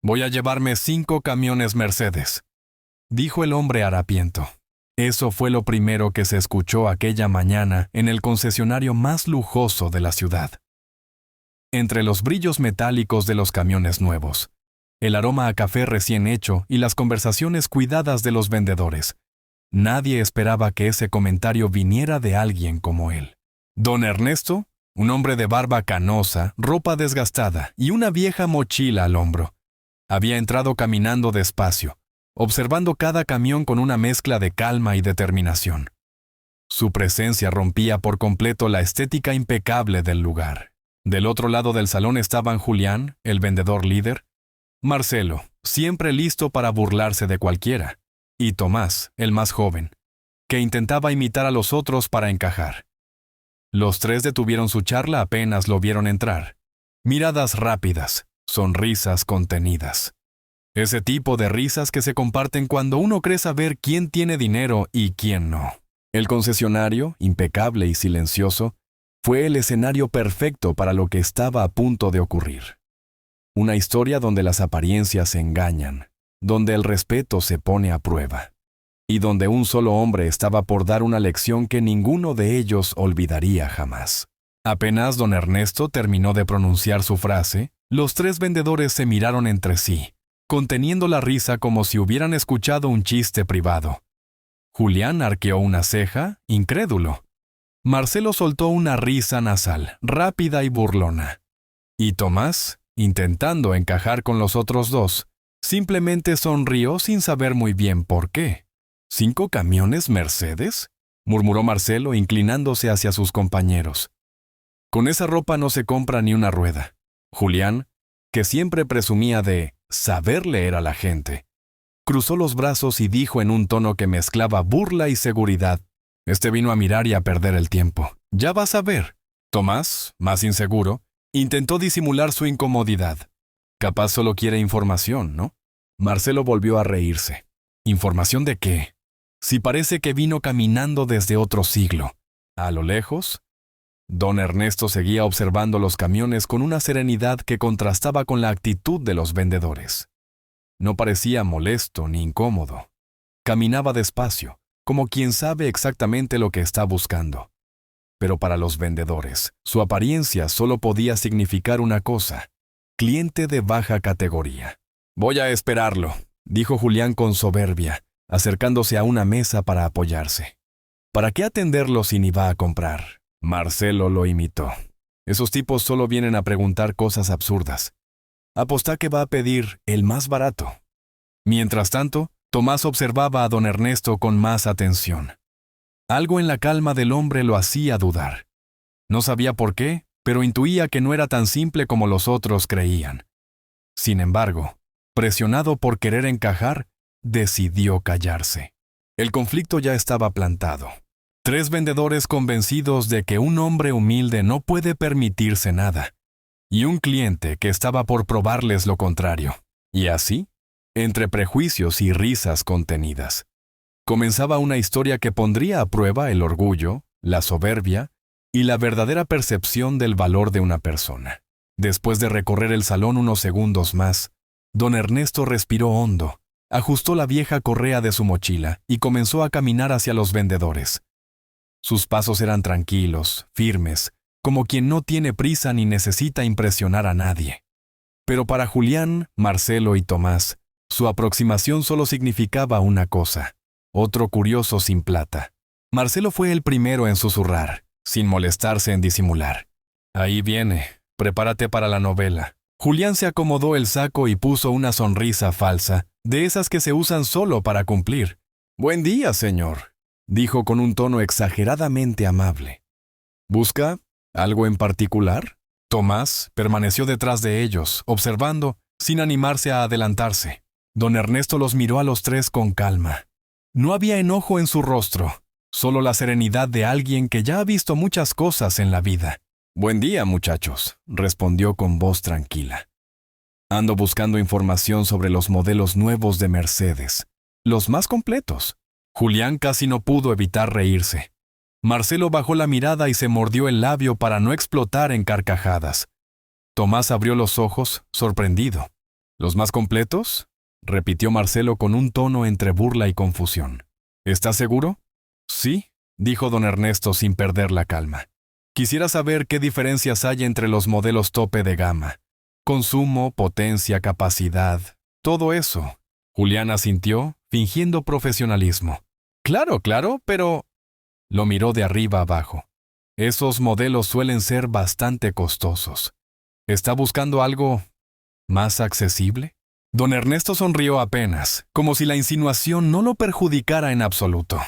Voy a llevarme 5 camiones Mercedes, dijo el hombre harapiento. Eso fue lo primero que se escuchó aquella mañana en el concesionario más lujoso de la ciudad. Entre los brillos metálicos de los camiones nuevos, el aroma a café recién hecho y las conversaciones cuidadas de los vendedores, nadie esperaba que ese comentario viniera de alguien como él. Don Ernesto, un hombre de barba canosa, ropa desgastada y una vieja mochila al hombro, había entrado caminando despacio, observando cada camión con una mezcla de calma y determinación. Su presencia rompía por completo la estética impecable del lugar. Del otro lado del salón estaban Julián, el vendedor líder, Marcelo, siempre listo para burlarse de cualquiera, y Tomás, el más joven, que intentaba imitar a los otros para encajar. Los tres detuvieron su charla apenas lo vieron entrar. Miradas rápidas, sonrisas contenidas. Ese tipo de risas que se comparten cuando uno cree saber quién tiene dinero y quién no. El concesionario, impecable y silencioso, fue el escenario perfecto para lo que estaba a punto de ocurrir. Una historia donde las apariencias se engañan, donde el respeto se pone a prueba, y donde un solo hombre estaba por dar una lección que ninguno de ellos olvidaría jamás. Apenas don Ernesto terminó de pronunciar su frase, los tres vendedores se miraron entre sí, conteniendo la risa como si hubieran escuchado un chiste privado. Julián arqueó una ceja, incrédulo. Marcelo soltó una risa nasal, rápida y burlona. Y Tomás, intentando encajar con los otros dos, simplemente sonrió sin saber muy bien por qué. ¿5 camiones Mercedes?, murmuró Marcelo inclinándose hacia sus compañeros. Con esa ropa no se compra ni una rueda. Julián, que siempre presumía de saber leer a la gente, cruzó los brazos y dijo en un tono que mezclaba burla y seguridad: «Este vino a mirar y a perder el tiempo. Ya vas a ver». Tomás, más inseguro, intentó disimular su incomodidad. Capaz solo quiere información, ¿no? Marcelo volvió a reírse. ¿Información de qué? Si parece que vino caminando desde otro siglo. A lo lejos, don Ernesto seguía observando los camiones con una serenidad que contrastaba con la actitud de los vendedores. No parecía molesto ni incómodo. Caminaba despacio, como quien sabe exactamente lo que está buscando. Pero para los vendedores, su apariencia solo podía significar una cosa: cliente de baja categoría. «Voy a esperarlo», dijo Julián con soberbia, acercándose a una mesa para apoyarse. ¿Para qué atenderlo si ni va a comprar? Marcelo lo imitó. Esos tipos solo vienen a preguntar cosas absurdas. Apostá que va a pedir el más barato. Mientras tanto, Tomás observaba a don Ernesto con más atención. Algo en la calma del hombre lo hacía dudar. No sabía por qué, pero intuía que no era tan simple como los otros creían. Sin embargo, presionado por querer encajar, decidió callarse. El conflicto ya estaba plantado. 3 vendedores convencidos de que un hombre humilde no puede permitirse nada, y un cliente que estaba por probarles lo contrario. Y así, entre prejuicios y risas contenidas, comenzaba una historia que pondría a prueba el orgullo, la soberbia y la verdadera percepción del valor de una persona. Después de recorrer el salón unos segundos más, don Ernesto respiró hondo, ajustó la vieja correa de su mochila y comenzó a caminar hacia los vendedores. Sus pasos eran tranquilos, firmes, como quien no tiene prisa ni necesita impresionar a nadie. Pero para Julián, Marcelo y Tomás, su aproximación solo significaba una cosa: otro curioso sin plata. Marcelo fue el primero en susurrar, sin molestarse en disimular: «Ahí viene, prepárate para la novela». Julián se acomodó el saco y puso una sonrisa falsa, de esas que se usan solo para cumplir. «Buen día, señor», dijo con un tono exageradamente amable. «¿Busca algo en particular?» Tomás permaneció detrás de ellos, observando, sin animarse a adelantarse. Don Ernesto los miró a los tres con calma. No había enojo en su rostro, solo la serenidad de alguien que ya ha visto muchas cosas en la vida. «Buen día, muchachos», respondió con voz tranquila. «Ando buscando información sobre los modelos nuevos de Mercedes, los más completos». Julián casi no pudo evitar reírse. Marcelo bajó la mirada y se mordió el labio para no explotar en carcajadas. Tomás abrió los ojos, sorprendido. ¿Los más completos? Repitió Marcelo con un tono entre burla y confusión. ¿Estás seguro? Sí, dijo don Ernesto sin perder la calma. Quisiera saber qué diferencias hay entre los modelos tope de gama. Consumo, potencia, capacidad, todo eso. Julián asintió, fingiendo profesionalismo. Claro, claro, pero... Lo miró de arriba abajo. Esos modelos suelen ser bastante costosos. ¿Está buscando algo más accesible? Don Ernesto sonrió apenas, como si la insinuación no lo perjudicara en absoluto.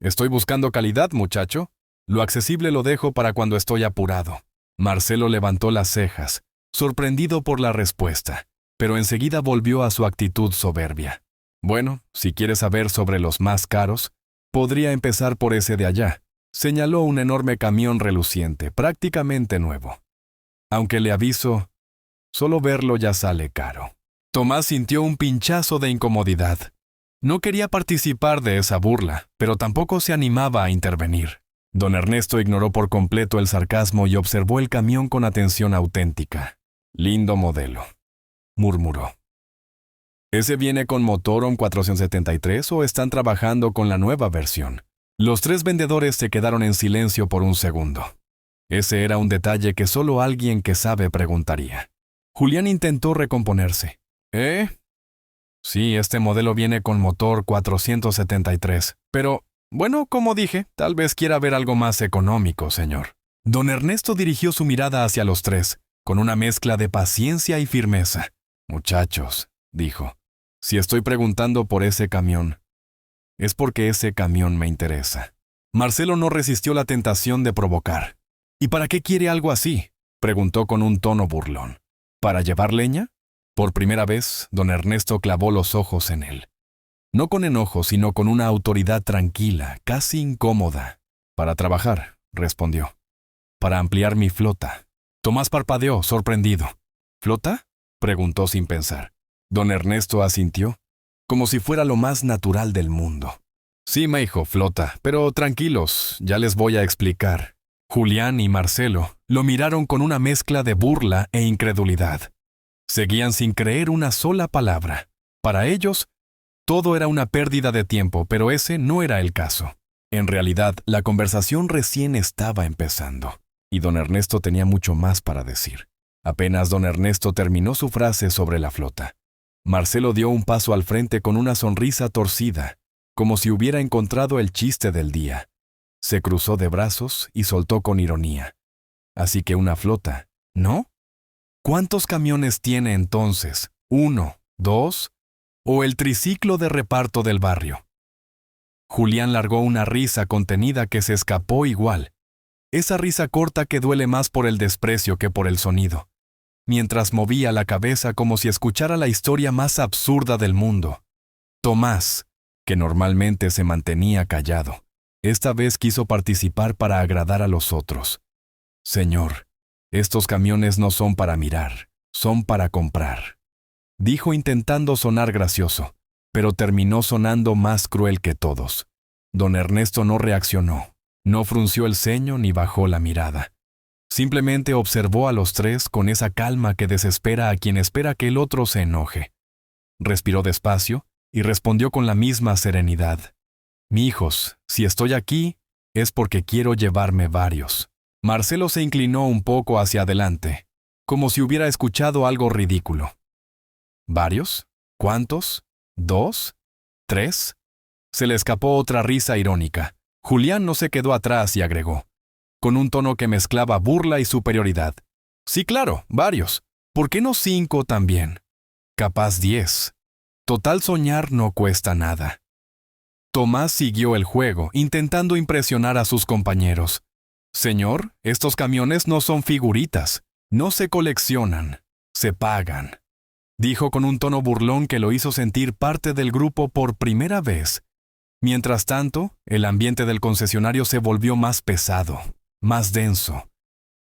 Estoy buscando calidad, muchacho. Lo accesible lo dejo para cuando estoy apurado. Marcelo levantó las cejas, sorprendido por la respuesta, pero enseguida volvió a su actitud soberbia. Bueno, si quieres saber sobre los más caros, podría empezar por ese de allá. Señaló un enorme camión reluciente, prácticamente nuevo. Aunque le aviso, solo verlo ya sale caro. Tomás sintió un pinchazo de incomodidad. No quería participar de esa burla, pero tampoco se animaba a intervenir. Don Ernesto ignoró por completo el sarcasmo y observó el camión con atención auténtica. Lindo modelo, murmuró. ¿Ese viene con motor ON 473 o están trabajando con la nueva versión? Los tres vendedores se quedaron en silencio por un segundo. Ese era un detalle que solo alguien que sabe preguntaría. Julián intentó recomponerse. Sí, este modelo viene con motor 473, pero, bueno, como dije, tal vez quiera ver algo más económico, señor. Don Ernesto dirigió su mirada hacia los tres, con una mezcla de paciencia y firmeza. Muchachos, dijo, si estoy preguntando por ese camión, es porque ese camión me interesa. Marcelo no resistió la tentación de provocar. ¿Y para qué quiere algo así?, preguntó con un tono burlón. ¿Para llevar leña? Por primera vez, don Ernesto clavó los ojos en él. No con enojo, sino con una autoridad tranquila, casi incómoda. Para trabajar, respondió. Para ampliar mi flota. Tomás parpadeó, sorprendido. ¿Flota?, preguntó sin pensar. Don Ernesto asintió, como si fuera lo más natural del mundo. Sí, Meijo, flota, pero tranquilos, ya les voy a explicar. Julián y Marcelo lo miraron con una mezcla de burla e incredulidad. Seguían sin creer una sola palabra. Para ellos, todo era una pérdida de tiempo, pero ese no era el caso. En realidad, la conversación recién estaba empezando, y don Ernesto tenía mucho más para decir. Apenas don Ernesto terminó su frase sobre la flota, Marcelo dio un paso al frente con una sonrisa torcida, como si hubiera encontrado el chiste del día. Se cruzó de brazos y soltó con ironía. Así que una flota, ¿no? ¿Cuántos camiones tiene entonces? ¿1, 2? ¿O el triciclo de reparto del barrio? Julián largó una risa contenida que se escapó igual. Esa risa corta que duele más por el desprecio que por el sonido, mientras movía la cabeza como si escuchara la historia más absurda del mundo. Tomás, que normalmente se mantenía callado, esta vez quiso participar para agradar a los otros. Señor, estos camiones no son para mirar, son para comprar, dijo intentando sonar gracioso, pero terminó sonando más cruel que todos. Don Ernesto no reaccionó, no frunció el ceño ni bajó la mirada. Simplemente observó a los tres con esa calma que desespera a quien espera que el otro se enoje. Respiró despacio y respondió con la misma serenidad. «Mijos, si estoy aquí, es porque quiero llevarme varios». Marcelo se inclinó un poco hacia adelante, como si hubiera escuchado algo ridículo. ¿Varios? ¿Cuántos? ¿2? ¿3? Se le escapó otra risa irónica. Julián no se quedó atrás y agregó, con un tono que mezclaba burla y superioridad. «Sí, claro, varios. ¿Por qué no 5 también? Capaz 10. Total, soñar no cuesta nada». Tomás siguió el juego, intentando impresionar a sus compañeros. «Señor, estos camiones no son figuritas. No se coleccionan, se pagan», dijo con un tono burlón que lo hizo sentir parte del grupo por primera vez. Mientras tanto, el ambiente del concesionario se volvió más pesado, más denso,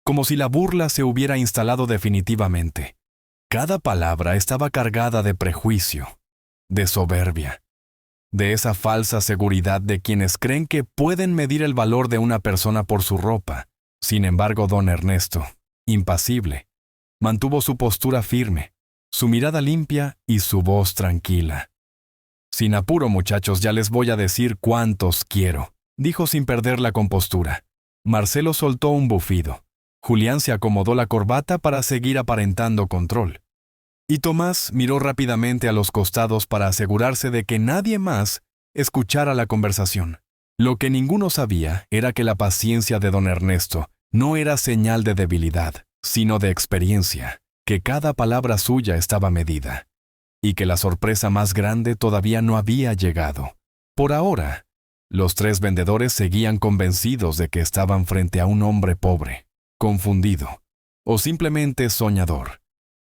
como si la burla se hubiera instalado definitivamente. Cada palabra estaba cargada de prejuicio, de soberbia, de esa falsa seguridad de quienes creen que pueden medir el valor de una persona por su ropa. Sin embargo, don Ernesto, impasible, mantuvo su postura firme. su mirada limpia y su voz tranquila. Sin apuro, muchachos, ya les voy a decir cuántos quiero, dijo sin perder la compostura. Marcelo soltó un bufido. Julián se acomodó la corbata para seguir aparentando control. Y Tomás miró rápidamente a los costados para asegurarse de que nadie más escuchara la conversación. Lo que ninguno sabía era que la paciencia de don Ernesto no era señal de debilidad, sino de experiencia, que cada palabra suya estaba medida, y que la sorpresa más grande todavía no había llegado. Por ahora, los tres vendedores seguían convencidos de que estaban frente a un hombre pobre, confundido, o simplemente soñador,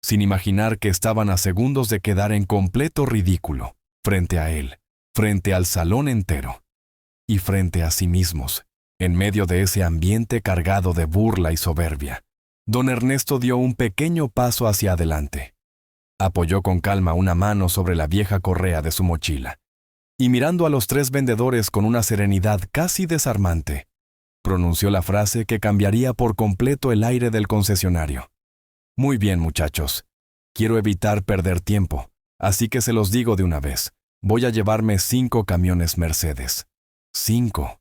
sin imaginar que estaban a segundos de quedar en completo ridículo, frente a él, frente al salón entero, y frente a sí mismos, en medio de ese ambiente cargado de burla y soberbia. Don Ernesto dio un pequeño paso hacia adelante. Apoyó con calma una mano sobre la vieja correa de su mochila, y mirando a los tres vendedores con una serenidad casi desarmante, pronunció la frase que cambiaría por completo el aire del concesionario. Muy bien, muchachos. Quiero evitar perder tiempo, así que se los digo de una vez. Voy a llevarme 5 camiones Mercedes. 5.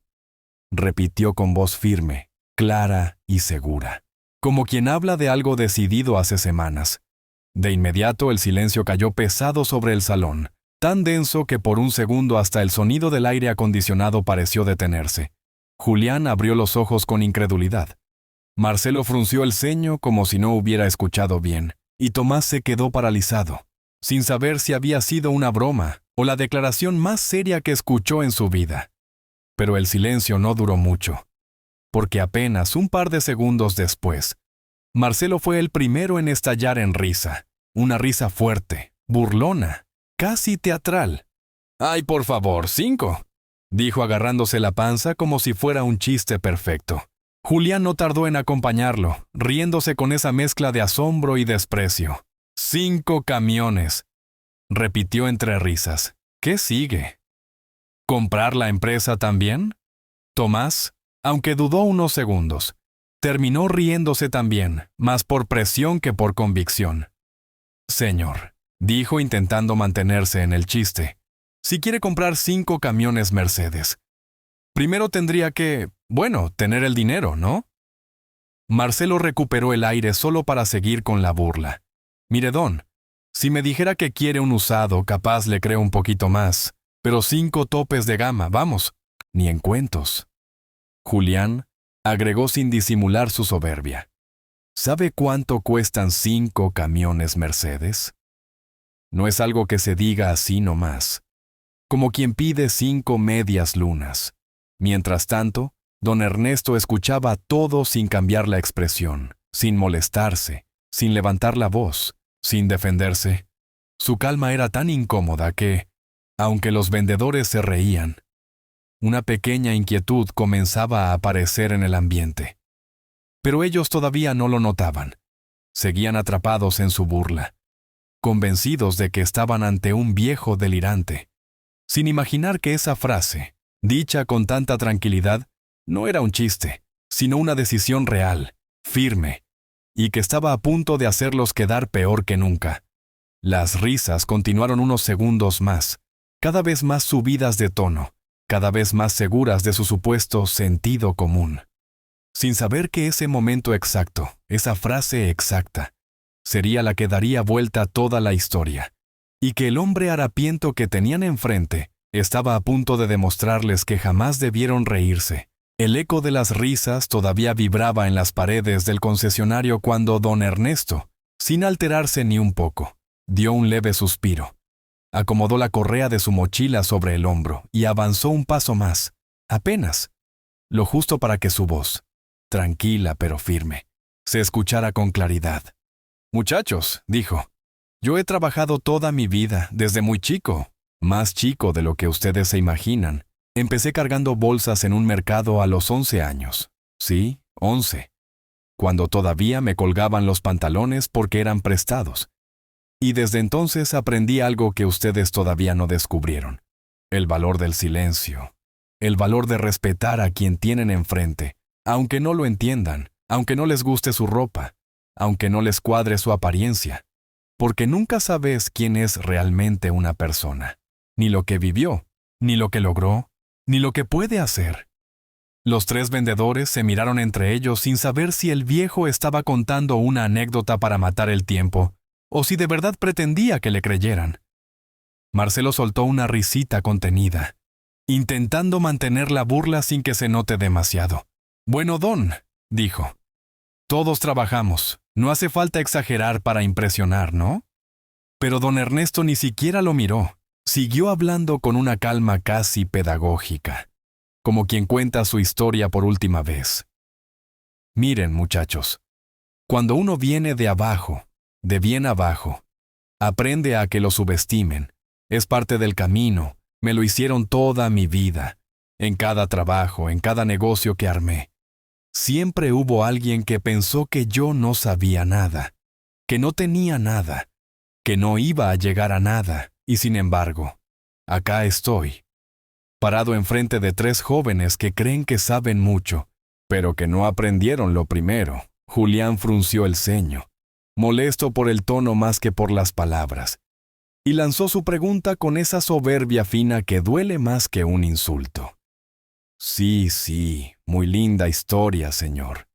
Repitió con voz firme, clara y segura, como quien habla de algo decidido hace semanas. De inmediato el silencio cayó pesado sobre el salón, tan denso que por un segundo hasta el sonido del aire acondicionado pareció detenerse. Julián abrió los ojos con incredulidad. Marcelo frunció el ceño como si no hubiera escuchado bien, y Tomás se quedó paralizado, sin saber si había sido una broma o la declaración más seria que escuchó en su vida. Pero el silencio no duró mucho, porque apenas un par de segundos después, Marcelo fue el primero en estallar en risa, una risa fuerte, burlona, casi teatral. «¡Ay, por favor, 5!», dijo agarrándose la panza como si fuera un chiste perfecto. Julián no tardó en acompañarlo, riéndose con esa mezcla de asombro y desprecio. 5 camiones, repitió entre risas. ¿Qué sigue? ¿Comprar la empresa también? Tomás, aunque dudó unos segundos, terminó riéndose también, más por presión que por convicción. Señor, dijo intentando mantenerse en el chiste, si quiere comprar 5 camiones Mercedes, primero tendría que, tener el dinero, ¿no? Marcelo recuperó el aire solo para seguir con la burla. Mire, don, si me dijera que quiere un usado, capaz le creo un poquito más, pero 5 topes de gama, vamos, ni en cuentos. Julián agregó sin disimular su soberbia. ¿Sabe cuánto cuestan 5 camiones Mercedes? No es algo que se diga así nomás, como quien pide 5 medias lunas. Mientras tanto, don Ernesto escuchaba todo sin cambiar la expresión, sin molestarse, sin levantar la voz, sin defenderse. Su calma era tan incómoda que, aunque los vendedores se reían, una pequeña inquietud comenzaba a aparecer en el ambiente. Pero ellos todavía no lo notaban. Seguían atrapados en su burla, convencidos de que estaban ante un viejo delirante, sin imaginar que esa frase, dicha con tanta tranquilidad, no era un chiste, sino una decisión real, firme, y que estaba a punto de hacerlos quedar peor que nunca. Las risas continuaron unos segundos más, cada vez más subidas de tono, cada vez más seguras de su supuesto sentido común, sin saber que ese momento exacto, esa frase exacta, sería la que daría vuelta a toda la historia, y que el hombre harapiento que tenían enfrente estaba a punto de demostrarles que jamás debieron reírse. El eco de las risas todavía vibraba en las paredes del concesionario cuando don Ernesto, sin alterarse ni un poco, dio un leve suspiro. Acomodó la correa de su mochila sobre el hombro y avanzó un paso más, apenas, lo justo para que su voz, tranquila pero firme, se escuchara con claridad. «Muchachos», dijo, «yo he trabajado toda mi vida, desde muy chico, más chico de lo que ustedes se imaginan. Empecé cargando bolsas en un mercado a los 11 años. Sí, 11. Cuando todavía me colgaban los pantalones porque eran prestados. Y desde entonces aprendí algo que ustedes todavía no descubrieron. El valor del silencio. El valor de respetar a quien tienen enfrente, aunque no lo entiendan, aunque no les guste su ropa, aunque no les cuadre su apariencia. porque nunca sabes quién es realmente una persona, ni lo que vivió, ni lo que logró, ni lo que puede hacer. Los 3 vendedores se miraron entre ellos sin saber si el viejo estaba contando una anécdota para matar el tiempo, o si de verdad pretendía que le creyeran. Marcelo soltó una risita contenida, intentando mantener la burla sin que se note demasiado. «Bueno, Don», dijo, «todos trabajamos. No hace falta exagerar para impresionar, ¿no?» Pero don Ernesto ni siquiera lo miró. Siguió hablando con una calma casi pedagógica, como quien cuenta su historia por última vez. «Miren, muchachos, cuando uno viene de abajo, de bien abajo, aprende a que lo subestimen. Es parte del camino. Me lo hicieron toda mi vida, en cada trabajo, en cada negocio que armé. Siempre hubo alguien que pensó que yo no sabía nada, que no tenía nada, que no iba a llegar a nada, y sin embargo, acá estoy, parado enfrente de 3 jóvenes que creen que saben mucho, pero que no aprendieron lo primero». Julián frunció el ceño, molesto por el tono más que por las palabras, y lanzó su pregunta con esa soberbia fina que duele más que un insulto. Sí, muy linda historia, señor.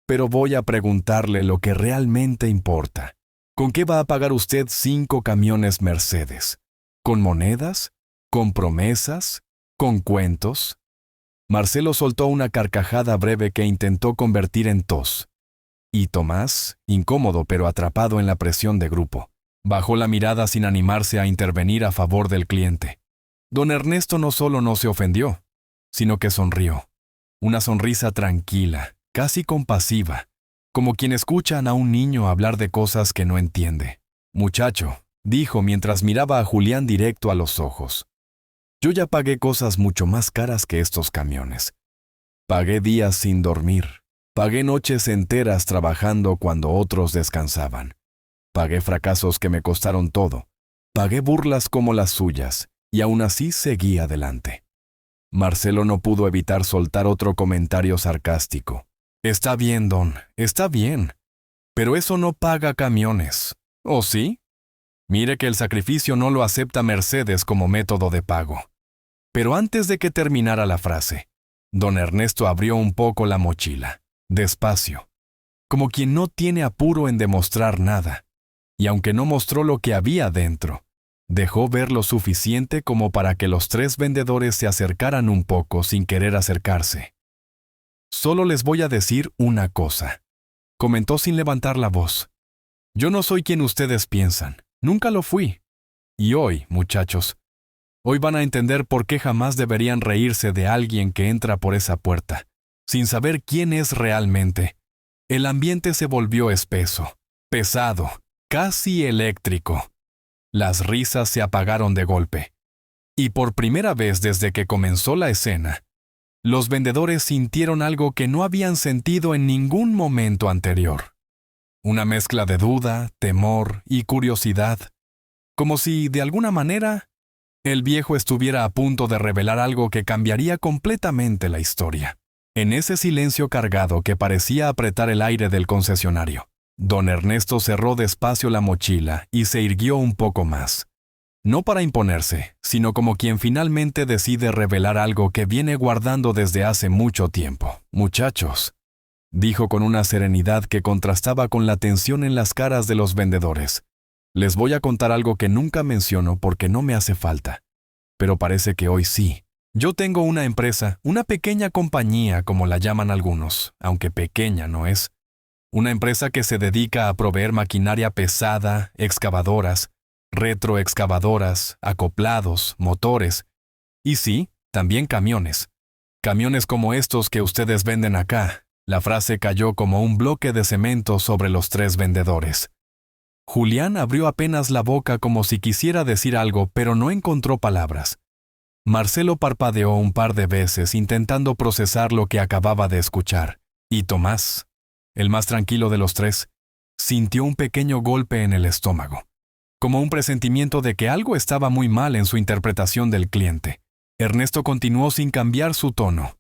Pero voy a preguntarle lo que realmente importa. ¿Con qué va a pagar usted 5 camiones Mercedes? ¿Con monedas? ¿Con promesas? ¿Con cuentos? Marcelo soltó una carcajada breve que intentó convertir en tos. Y Tomás, incómodo pero atrapado en la presión de grupo, bajó la mirada sin animarse a intervenir a favor del cliente. Don Ernesto no solo no se ofendió, sino que sonrió. Una sonrisa tranquila, casi compasiva, como quien escuchan a un niño hablar de cosas que no entiende. «Muchacho», dijo mientras miraba a Julián directo a los ojos, «yo ya pagué cosas mucho más caras que estos camiones. Pagué días sin dormir. Pagué noches enteras trabajando cuando otros descansaban. Pagué fracasos que me costaron todo. Pagué burlas como las suyas, y aún así seguí adelante». Marcelo no pudo evitar soltar otro comentario sarcástico. «Está bien, Don, está bien. Pero eso no paga camiones. ¿O sí? Mire que el sacrificio no lo acepta Mercedes como método de pago». Pero antes de que terminara la frase, don Ernesto abrió un poco la mochila, despacio, como quien no tiene apuro en demostrar nada, y aunque no mostró lo que había dentro, dejó ver lo suficiente como para que los 3 vendedores se acercaran un poco sin querer acercarse. «Solo les voy a decir una cosa», comentó sin levantar la voz. «Yo no soy quien ustedes piensan, nunca lo fui. Y hoy, muchachos, hoy van a entender por qué jamás deberían reírse de alguien que entra por esa puerta, sin saber quién es realmente». El ambiente se volvió espeso, pesado, casi eléctrico. Las risas se apagaron de golpe. Y por primera vez desde que comenzó la escena, los vendedores sintieron algo que no habían sentido en ningún momento anterior. Una mezcla de duda, temor y curiosidad, como si, de alguna manera, el viejo estuviera a punto de revelar algo que cambiaría completamente la historia. En ese silencio cargado que parecía apretar el aire del concesionario, don Ernesto cerró despacio la mochila y se irguió un poco más. No para imponerse, sino como quien finalmente decide revelar algo que viene guardando desde hace mucho tiempo. «Muchachos», dijo con una serenidad que contrastaba con la tensión en las caras de los vendedores, «les voy a contar algo que nunca menciono porque no me hace falta. Pero parece que hoy sí. Yo tengo una empresa, una pequeña compañía como la llaman algunos, aunque pequeña no es. Una empresa que se dedica a proveer maquinaria pesada, excavadoras, retroexcavadoras, acoplados, motores. Y sí, también camiones. Camiones como estos que ustedes venden acá». La frase cayó como un bloque de cemento sobre los 3 vendedores. Julián abrió apenas la boca como si quisiera decir algo, pero no encontró palabras. Marcelo parpadeó un par de veces intentando procesar lo que acababa de escuchar, y Tomás, el más tranquilo de los 3, sintió un pequeño golpe en el estómago, como un presentimiento de que algo estaba muy mal en su interpretación del cliente. Ernesto continuó sin cambiar su tono.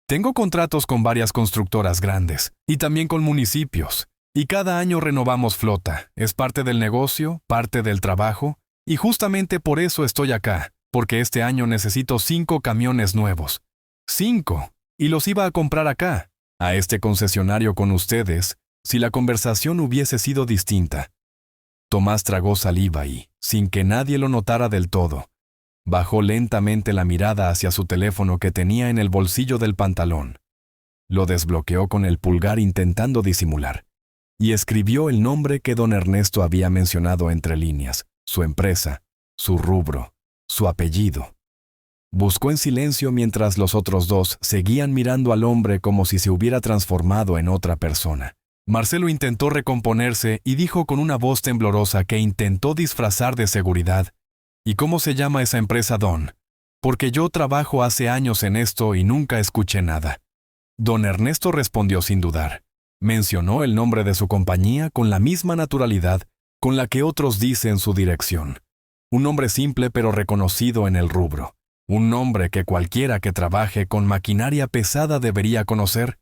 «Tengo contratos con varias constructoras grandes, y también con municipios, Y cada año renovamos flota. Es parte del negocio, parte del trabajo, y justamente por eso estoy acá, porque este año necesito 5 camiones nuevos. 5. Y los iba a comprar acá, a este concesionario con ustedes, si la conversación hubiese sido distinta. Tomás tragó saliva y, sin que nadie lo notara del todo, bajó lentamente la mirada hacia su teléfono que tenía en el bolsillo del pantalón. Lo desbloqueó con el pulgar intentando disimular, y escribió el nombre que don Ernesto había mencionado entre líneas, su empresa, su rubro, su apellido. Buscó en silencio mientras los otros dos seguían mirando al hombre como si se hubiera transformado en otra persona. Marcelo intentó recomponerse y dijo con una voz temblorosa que intentó disfrazar de seguridad: ¿Y cómo se llama esa empresa, don? Porque yo trabajo hace años en esto y nunca escuché nada. Don Ernesto respondió sin dudar. Mencionó el nombre de su compañía con la misma naturalidad con la que otros dicen su dirección. Un nombre simple pero reconocido en el rubro. Un nombre que cualquiera que trabaje con maquinaria pesada debería conocer.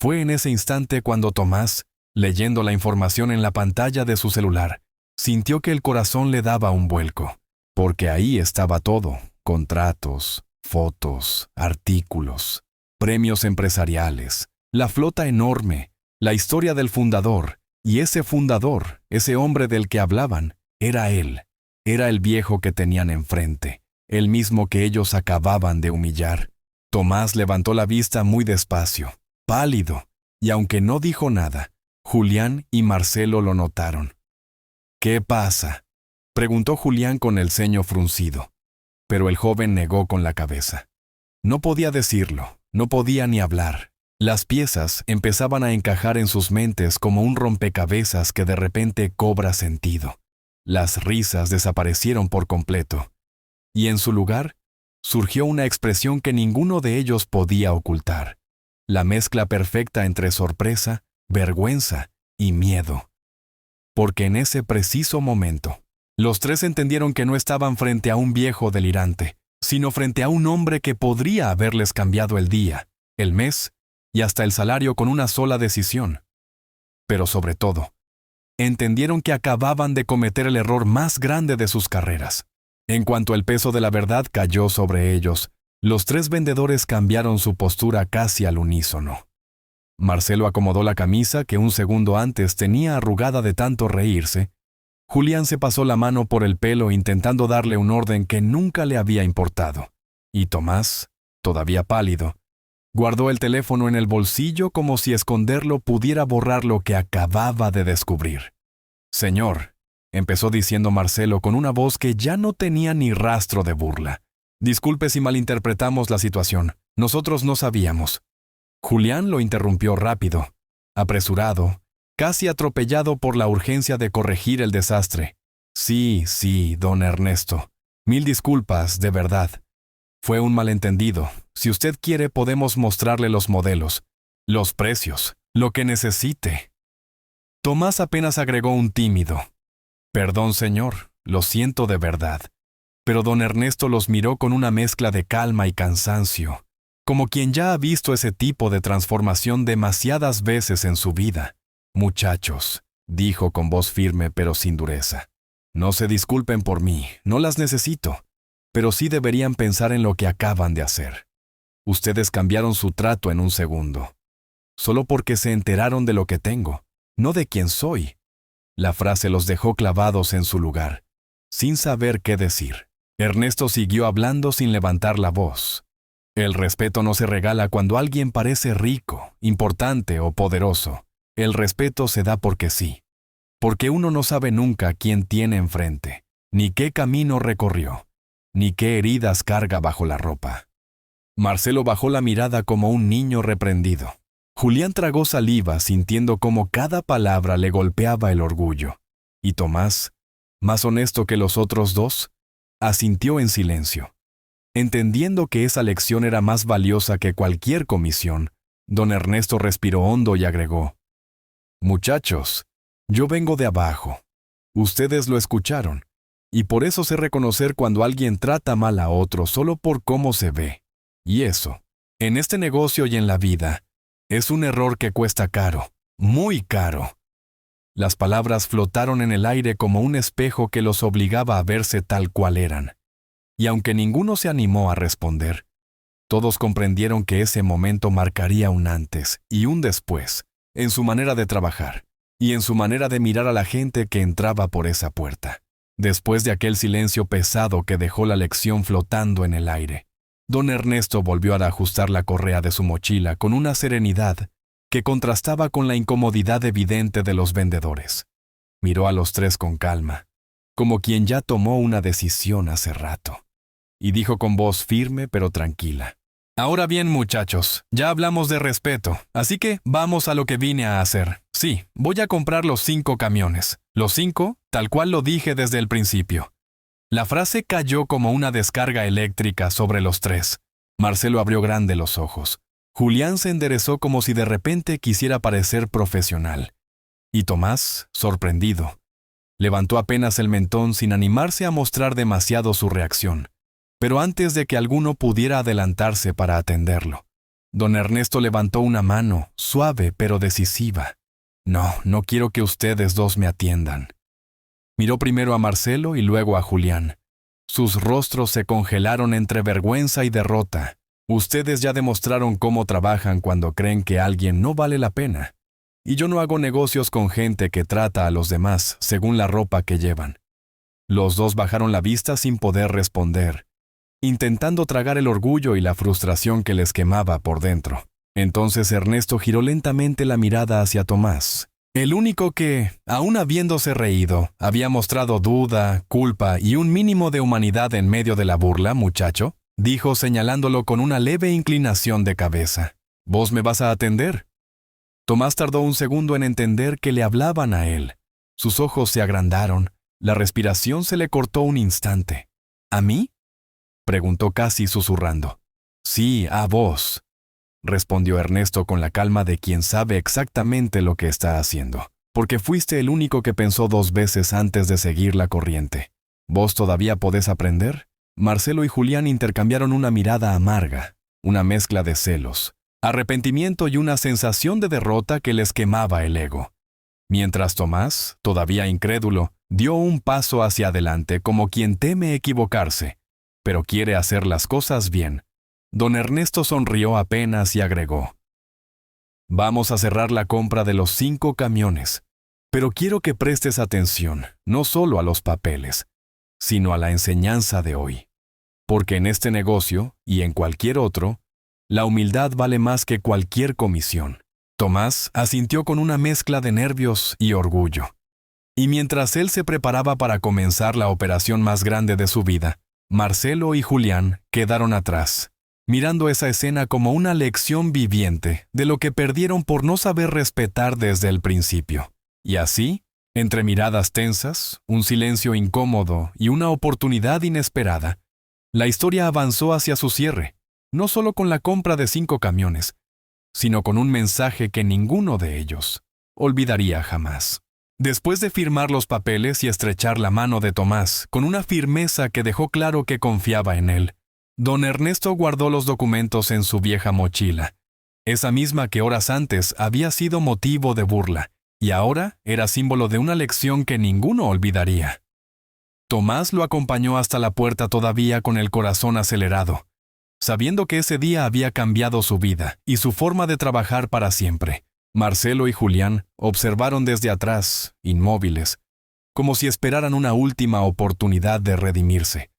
Fue en ese instante cuando Tomás, leyendo la información en la pantalla de su celular, sintió que el corazón le daba un vuelco. Porque ahí estaba todo: contratos, fotos, artículos, premios empresariales, la flota enorme, la historia del fundador, y ese fundador, ese hombre del que hablaban, era él. Era el viejo que tenían enfrente, el mismo que ellos acababan de humillar. Tomás levantó la vista muy despacio, pálido, y aunque no dijo nada, Julián y Marcelo lo notaron. «¿Qué pasa?», preguntó Julián con el ceño fruncido, pero el joven negó con la cabeza. No podía decirlo, no podía ni hablar. Las piezas empezaban a encajar en sus mentes como un rompecabezas que de repente cobra sentido. Las risas desaparecieron por completo, y en su lugar surgió una expresión que ninguno de ellos podía ocultar, la mezcla perfecta entre sorpresa, vergüenza y miedo. Porque en ese preciso momento, los tres entendieron que no estaban frente a un viejo delirante, sino frente a un hombre que podría haberles cambiado el día, el mes y hasta el salario con una sola decisión. Pero sobre todo, entendieron que acababan de cometer el error más grande de sus carreras. En cuanto el peso de la verdad cayó sobre ellos, los tres vendedores cambiaron su postura casi al unísono. Marcelo acomodó la camisa que un segundo antes tenía arrugada de tanto reírse. Julián se pasó la mano por el pelo intentando darle un orden que nunca le había importado. Y Tomás, todavía pálido, guardó el teléfono en el bolsillo como si esconderlo pudiera borrar lo que acababa de descubrir. «Señor», empezó diciendo Marcelo con una voz que ya no tenía ni rastro de burla. «Disculpe si malinterpretamos la situación. Nosotros no sabíamos». Julián lo interrumpió rápido, apresurado, casi atropellado por la urgencia de corregir el desastre. Sí, don Ernesto. Mil disculpas, de verdad. Fue un malentendido. Si usted quiere, podemos mostrarle los modelos, los precios, lo que necesite». Tomás apenas agregó un tímido: «Perdón, señor, lo siento de verdad». Pero don Ernesto los miró con una mezcla de calma y cansancio, como quien ya ha visto ese tipo de transformación demasiadas veces en su vida. «Muchachos», dijo con voz firme pero sin dureza, «no se disculpen por mí, no las necesito, pero sí deberían pensar en lo que acaban de hacer. Ustedes cambiaron su trato en un segundo, solo porque se enteraron de lo que tengo, no de quién soy». La frase los dejó clavados en su lugar, sin saber qué decir. Ernesto siguió hablando sin levantar la voz. «El respeto no se regala cuando alguien parece rico, importante o poderoso. El respeto se da porque sí. Porque uno no sabe nunca quién tiene enfrente, ni qué camino recorrió, ni qué heridas carga bajo la ropa». Marcelo bajó la mirada como un niño reprendido. Julián tragó saliva sintiendo cómo cada palabra le golpeaba el orgullo. Y Tomás, más honesto que los otros dos, asintió en silencio. Entendiendo que esa lección era más valiosa que cualquier comisión, don Ernesto respiró hondo y agregó: «Muchachos, yo vengo de abajo. Ustedes lo escucharon, y por eso sé reconocer cuando alguien trata mal a otro solo por cómo se ve. Y eso, en este negocio y en la vida, es un error que cuesta caro, muy caro. Las palabras flotaron en el aire como un espejo que los obligaba a verse tal cual eran. Y aunque ninguno se animó a responder, todos comprendieron que ese momento marcaría un antes y un después en su manera de trabajar y en su manera de mirar a la gente que entraba por esa puerta. Después de aquel silencio pesado que dejó la lección flotando en el aire, don Ernesto volvió a ajustar la correa de su mochila con una serenidad que contrastaba con la incomodidad evidente de los vendedores. Miró a los tres con calma, como quien ya tomó una decisión hace rato, y dijo con voz firme pero tranquila: «Ahora bien, muchachos, ya hablamos de respeto, así que vamos a lo que vine a hacer. Sí, voy a comprar los 5 camiones. Los 5, tal cual lo dije desde el principio». La frase cayó como una descarga eléctrica sobre los tres. Marcelo abrió grande los ojos. Julián se enderezó como si de repente quisiera parecer profesional. Y Tomás, sorprendido, levantó apenas el mentón sin animarse a mostrar demasiado su reacción. Pero antes de que alguno pudiera adelantarse para atenderlo, don Ernesto levantó una mano, suave pero decisiva. No quiero que ustedes dos me atiendan». Miró primero a Marcelo y luego a Julián. Sus rostros se congelaron entre vergüenza y derrota. «Ustedes ya demostraron cómo trabajan cuando creen que alguien no vale la pena. Y yo no hago negocios con gente que trata a los demás según la ropa que llevan». Los dos bajaron la vista sin poder responder, intentando tragar el orgullo y la frustración que les quemaba por dentro. Entonces Ernesto giró lentamente la mirada hacia Tomás, el único que, aun habiéndose reído, había mostrado duda, culpa y un mínimo de humanidad en medio de la burla. «Muchacho», dijo señalándolo con una leve inclinación de cabeza, «¿vos me vas a atender?». Tomás tardó un segundo en entender que le hablaban a él. Sus ojos se agrandaron, la respiración se le cortó un instante. «¿A mí?», preguntó casi susurrando. «Sí, a vos», respondió Ernesto con la calma de quien sabe exactamente lo que está haciendo, «porque fuiste el único que pensó 2 veces antes de seguir la corriente. ¿Vos todavía podés aprender?». Marcelo y Julián intercambiaron una mirada amarga, una mezcla de celos, arrepentimiento y una sensación de derrota que les quemaba el ego. Mientras Tomás, todavía incrédulo, dio un paso hacia adelante como quien teme equivocarse, pero quiere hacer las cosas bien. Don Ernesto sonrió apenas y agregó: «Vamos a cerrar la compra de los 5 camiones, pero quiero que prestes atención, no solo a los papeles, sino a la enseñanza de hoy. Porque en este negocio, y en cualquier otro, la humildad vale más que cualquier comisión». Tomás asintió con una mezcla de nervios y orgullo. Y mientras él se preparaba para comenzar la operación más grande de su vida, Marcelo y Julián quedaron atrás, mirando esa escena como una lección viviente de lo que perdieron por no saber respetar desde el principio. Y así, entre miradas tensas, un silencio incómodo y una oportunidad inesperada, la historia avanzó hacia su cierre, no solo con la compra de 5 camiones, sino con un mensaje que ninguno de ellos olvidaría jamás. Después de firmar los papeles y estrechar la mano de Tomás con una firmeza que dejó claro que confiaba en él, don Ernesto guardó los documentos en su vieja mochila, esa misma que horas antes había sido motivo de burla, y ahora era símbolo de una lección que ninguno olvidaría. Tomás lo acompañó hasta la puerta todavía con el corazón acelerado, sabiendo que ese día había cambiado su vida y su forma de trabajar para siempre. Marcelo y Julián observaron desde atrás, inmóviles, como si esperaran una última oportunidad de redimirse.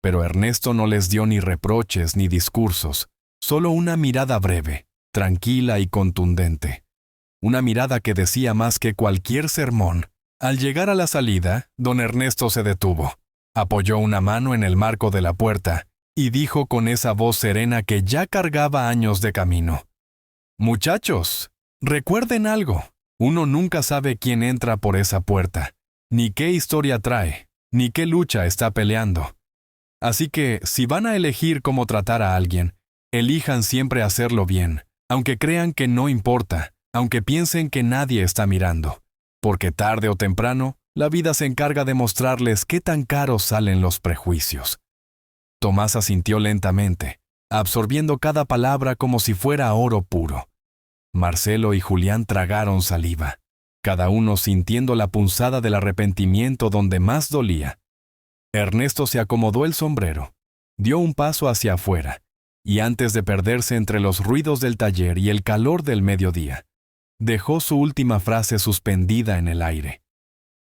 Pero Ernesto no les dio ni reproches ni discursos, solo una mirada breve, tranquila y contundente. Una mirada que decía más que cualquier sermón. Al llegar a la salida, don Ernesto se detuvo, apoyó una mano en el marco de la puerta y dijo con esa voz serena que ya cargaba años de camino: «Muchachos, recuerden algo, uno nunca sabe quién entra por esa puerta, ni qué historia trae, ni qué lucha está peleando. Así que, si van a elegir cómo tratar a alguien, elijan siempre hacerlo bien, aunque crean que no importa, aunque piensen que nadie está mirando, porque tarde o temprano, la vida se encarga de mostrarles qué tan caros salen los prejuicios». Tomás asintió lentamente, absorbiendo cada palabra como si fuera oro puro. Marcelo y Julián tragaron saliva. cada uno sintiendo la punzada del arrepentimiento donde más dolía. Ernesto se acomodó el sombrero, dio un paso hacia afuera, y antes de perderse entre los ruidos del taller y el calor del mediodía, dejó su última frase suspendida en el aire,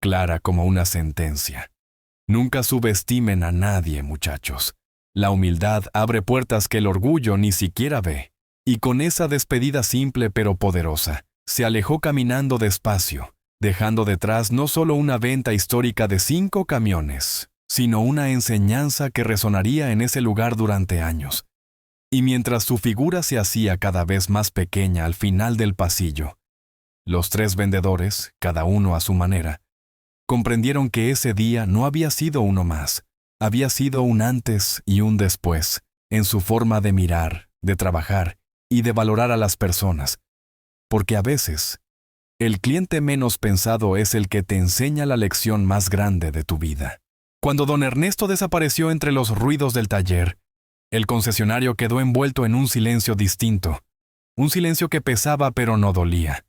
clara como una sentencia. Nunca subestimen a nadie, muchachos. La humildad abre puertas que el orgullo ni siquiera ve. Y con esa despedida simple pero poderosa, se alejó caminando despacio, dejando detrás no solo una venta histórica de 5 camiones, sino una enseñanza que resonaría en ese lugar durante años. Y mientras su figura se hacía cada vez más pequeña al final del pasillo, los 3 vendedores, cada uno a su manera, comprendieron que ese día no había sido uno más, había sido un antes y un después, en su forma de mirar, de trabajar y de valorar a las personas. Porque a veces, el cliente menos pensado es el que te enseña la lección más grande de tu vida. Cuando don Ernesto desapareció entre los ruidos del taller, el concesionario quedó envuelto en un silencio distinto, un silencio que pesaba pero no dolía,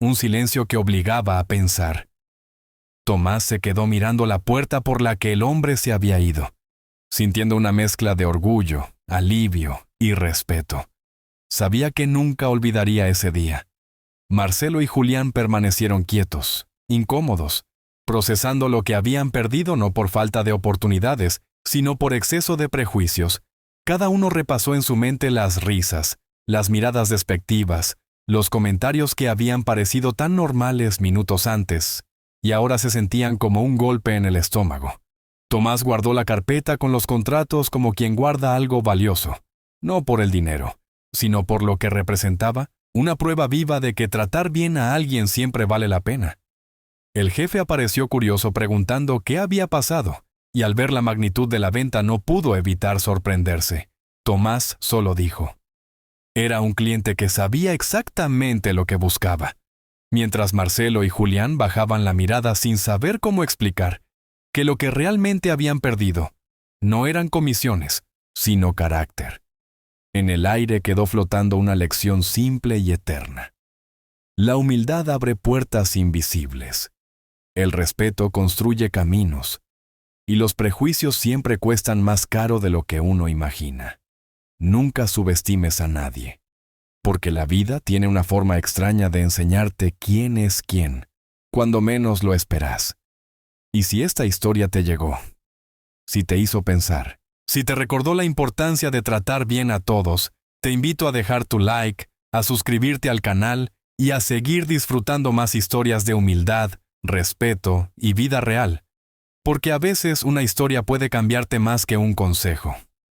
un silencio que obligaba a pensar. Tomás se quedó mirando la puerta por la que el hombre se había ido, sintiendo una mezcla de orgullo, alivio y respeto. Sabía que nunca olvidaría ese día. Marcelo y Julián permanecieron quietos, incómodos, procesando lo que habían perdido no por falta de oportunidades, sino por exceso de prejuicios. Cada uno repasó en su mente las risas, las miradas despectivas, los comentarios que habían parecido tan normales minutos antes, y ahora se sentían como un golpe en el estómago. Tomás guardó la carpeta con los contratos como quien guarda algo valioso, no por el dinero, sino por lo que representaba, una prueba viva de que tratar bien a alguien siempre vale la pena. El jefe apareció curioso preguntando qué había pasado, y al ver la magnitud de la venta no pudo evitar sorprenderse. Tomás solo dijo: era un cliente que sabía exactamente lo que buscaba. Mientras Marcelo y Julián bajaban la mirada sin saber cómo explicar que lo que realmente habían perdido no eran comisiones, sino carácter. En el aire quedó flotando una lección simple y eterna. La humildad abre puertas invisibles. El respeto construye caminos. Y los prejuicios siempre cuestan más caro de lo que uno imagina. Nunca subestimes a nadie, porque la vida tiene una forma extraña de enseñarte quién es quién, cuando menos lo esperas. Y si esta historia te llegó, si te hizo pensar, si te recordó la importancia de tratar bien a todos, te invito a dejar tu like, a suscribirte al canal y a seguir disfrutando más historias de humildad, respeto y vida real, porque a veces una historia puede cambiarte más que un consejo.